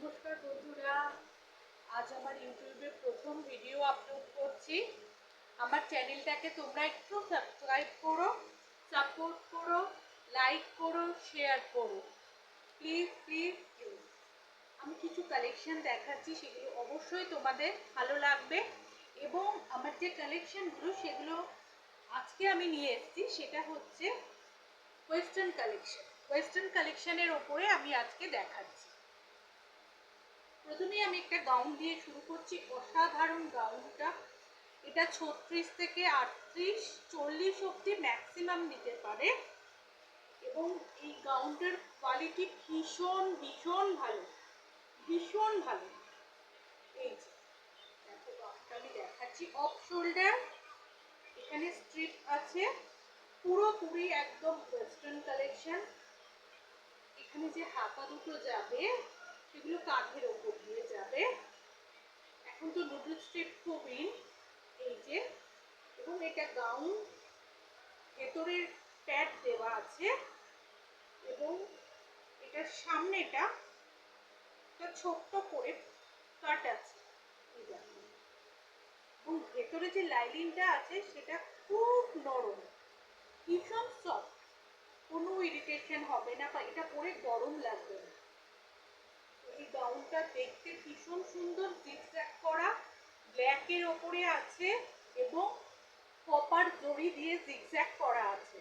নমস্কার বন্ধুরা, আজ আমার ইউটিউবে প্রথম ভিডিও আপলোড করছি। আমার চ্যানেলটাকে তোমরা একটু সাবস্ক্রাইব করো, সাপোর্ট করো, লাইক করো, শেয়ার করো, প্লিজ প্লিজ প্লিজ। আমি কিছু কালেকশন দেখাচ্ছি, সেগুলো অবশ্যই তোমাদের ভালো লাগবে। এবং আমার যে কালেকশনগুলো সেগুলো আজকে আমি নিয়ে এসেছি, সেটা হচ্ছে ওয়েস্টার্ন কালেকশন। ওয়েস্টার্ন কালেকশনের ওপরে আমি আজকে দেখাচ্ছি। প্রথমে আমি একটা গাউন দিয়ে শুরু করছি। অসাধারণ গাউনটা, এটা 36 থেকে 38 40 অবধি ম্যাক্সিমাম নিতে পারে। এবং এই গাউনটার কোয়ালিটি ভীষণ ভীষণ ভালো, ভীষণ ভালো। এই যে দেখো, গাউনটা আমি দেখাচ্ছি। অফ শোল্ডার, এখানে স্ট্রিপ আছে, পুরোপুরি একদম ওয়েস্টার্ন কালেকশন। এখানে যে হাতা দুটো যাবে সেগুলো কাঁধের ওপর দিয়ে যাবে। এখন তো নুডল স্ট্রিপ খুব ইন, এই যে। এবং এটা গাউন, ভেতরের প্যাড দেওয়া আছে এবং এটার সামনেটা একটা ছোট্ট করে কাট আছে, এবং ভেতরে যে লাইনিংটা আছে সেটা খুব নরম, ভীষণ সফট, কোনো ইরিটেশন হবে না বা এটা পরে গরম লাগবে না। এই গাউনটা দেখতে ভীষণ সুন্দর, জিগজ্যাগ করা, ব্ল্যাকের ওপরে আছে এবং কপার জড়ি দিয়ে জিগজ্যাগ করা আছে।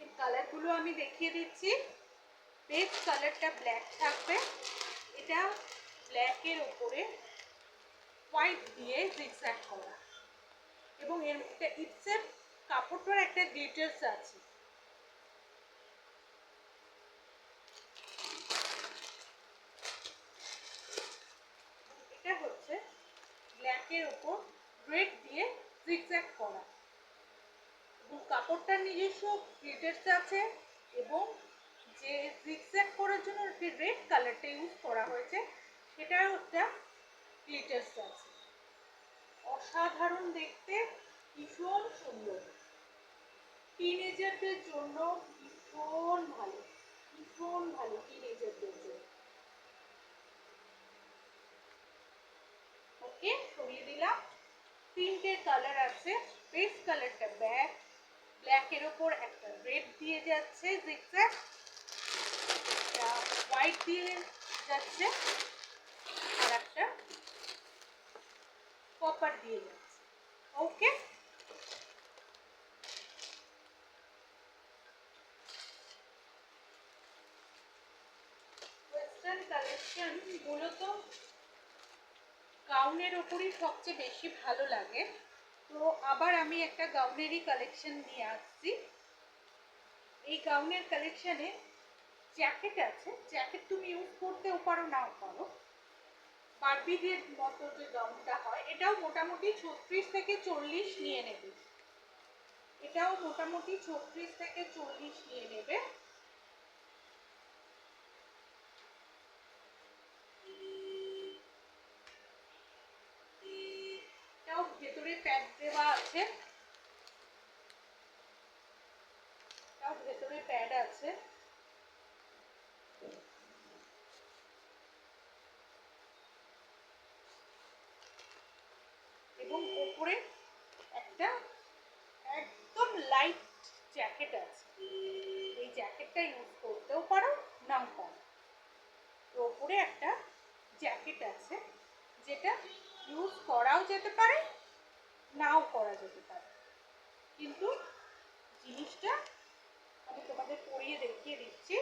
এর কালারগুলো আমি দেখিয়ে দিচ্ছি। বেস কালারটা ব্ল্যাক থাকবে, এটা ব্ল্যাকের ওপরে হোয়াইট দিয়ে জিগজ্যাগ করা, এবং এর ইটসের কাপড়টার একটা গ্লিটার্স আছে। এটা হচ্ছে ব্ল্যাকের ওপর রেড দিয়ে জিগজ্যাগ করা, এবং কাপড়টার নিজস্ব গ্লিটার্স আছে, এবং যে জিগজ্যাগ করার জন্য রেড কালারটা ইউজ করা হয়েছে সেটার একটা গ্লিটার্স আছে। অসাধারণ দেখতে, ভীষণ সুন্দর, টিনেজারদের জন্য ভীষণ ভালো, ভীষণ ভালো টিনেজারদের জন্য। ওকে, সরিয়ে দিলাম। তিনটে কালার আছে। বেস কালারটা ব্ল্যাকের ওপর একটা রেড দিয়ে যাচ্ছে জিগজ্যাগ, একটা হোয়াইট দিয়ে যাচ্ছে, আর একটা কপার দিয়ে যাচ্ছে। ওকে, ওয়েস্টার্ন কালেকশন মূলত গাউনের ওপরই সবচেয়ে বেশি ভালো লাগে। তো আবার আমি একটা গাউনেরই কালেকশন নিয়ে আসছি। এই গাউনের কালেকশনে জ্যাকেট আছে। জ্যাকেট তুমি ইউজ করতেও পারো, নাও পারো। বারবিদের মতো যে গাউনটা হয়, এটাও মোটামুটি 36 থেকে 40 নিয়ে নেবে। এটাও মোটামুটি 36 থেকে 40 নিয়ে নেবে। এটাও ভেতরে প্যাড দেওয়া আছে, এটাও ভেতরে প্যাড আছে। এবং উপরে একটা একদম লাইট জ্যাকেট আছে। এই জ্যাকেটটা ইউজ করতেও পারো, নাও পারো। তো উপরে একটা জ্যাকেট আছে, যেটা ইউজ করাও যেতে পারে, নাও করা যেতে পারে। কিন্তু জিনিসটা আমি তোমাদের পরিয়ে দেখিয়ে দিচ্ছি।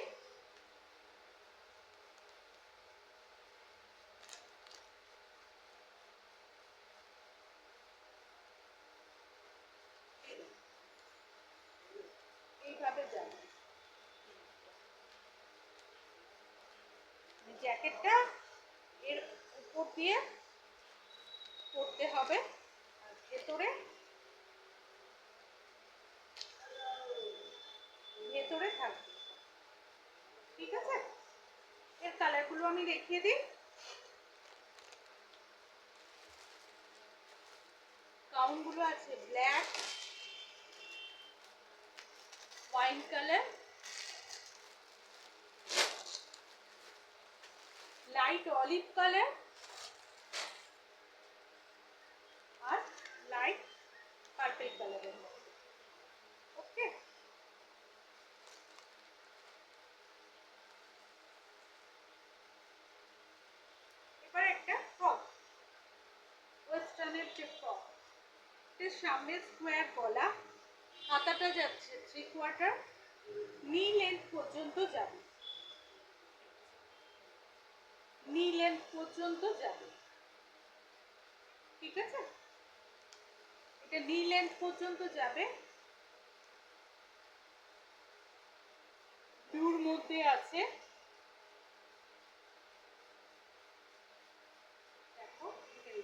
এইভাবে যাবে জ্যাকেটটা, এর উপর দিয়ে পরতে হবে। আর ভেতরে ভেতরে থাকবে। ঠিক আছে, এর কালারগুলো আমি দেখিয়ে দিই। গাউনগুলো আছে black, wine colour, light olive colour আর লাইট পার্পল কালারের মধ্যে। ওকে, এবার একটা ফ্রক, ওয়েস্টার্নের যে ফ্রক, এর সামনে স্কোয়ার গলা, হাতাটা যাচ্ছে 3/4, নি লেন্থ পর্যন্ত যাবে, নি লেন্থ পর্যন্ত যাবে। ঠিক আছে, এটা নি লেন্থ পর্যন্ত যাবে। ব্লুর মধ্যে আছে, দেখো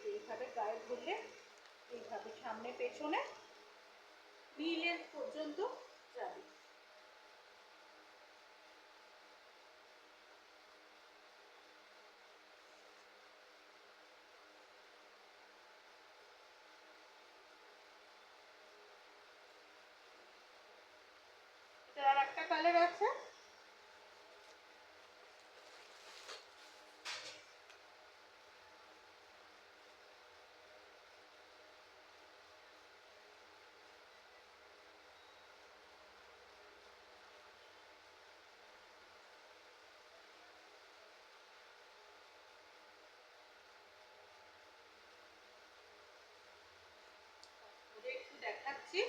এইভাবে গায়ে ধরলে এইভাবে সামনে পেছনে নি লেন্থ পর্যন্ত যাবে। এটার আর একটা কালার আছে, একটু দেখাচ্ছি।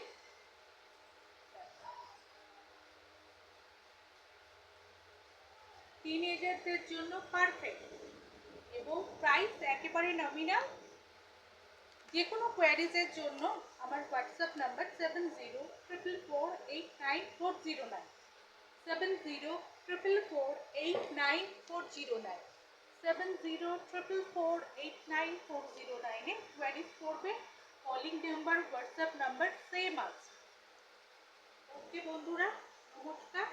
টিনেজারদের জন্য পারফেক্ট এবং প্রাইস একেবারে নমিনাল। যে কোনো কোয়ারিজের জন্য আমার হোয়াটসঅ্যাপ নাম্বার 7044489409, 7044489409, 7044489409 কোয়ারিজ করবে। Calling number, WhatsApp number same আছে। ওকে বন্ধুরা, নমস্কার,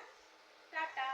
টাটা।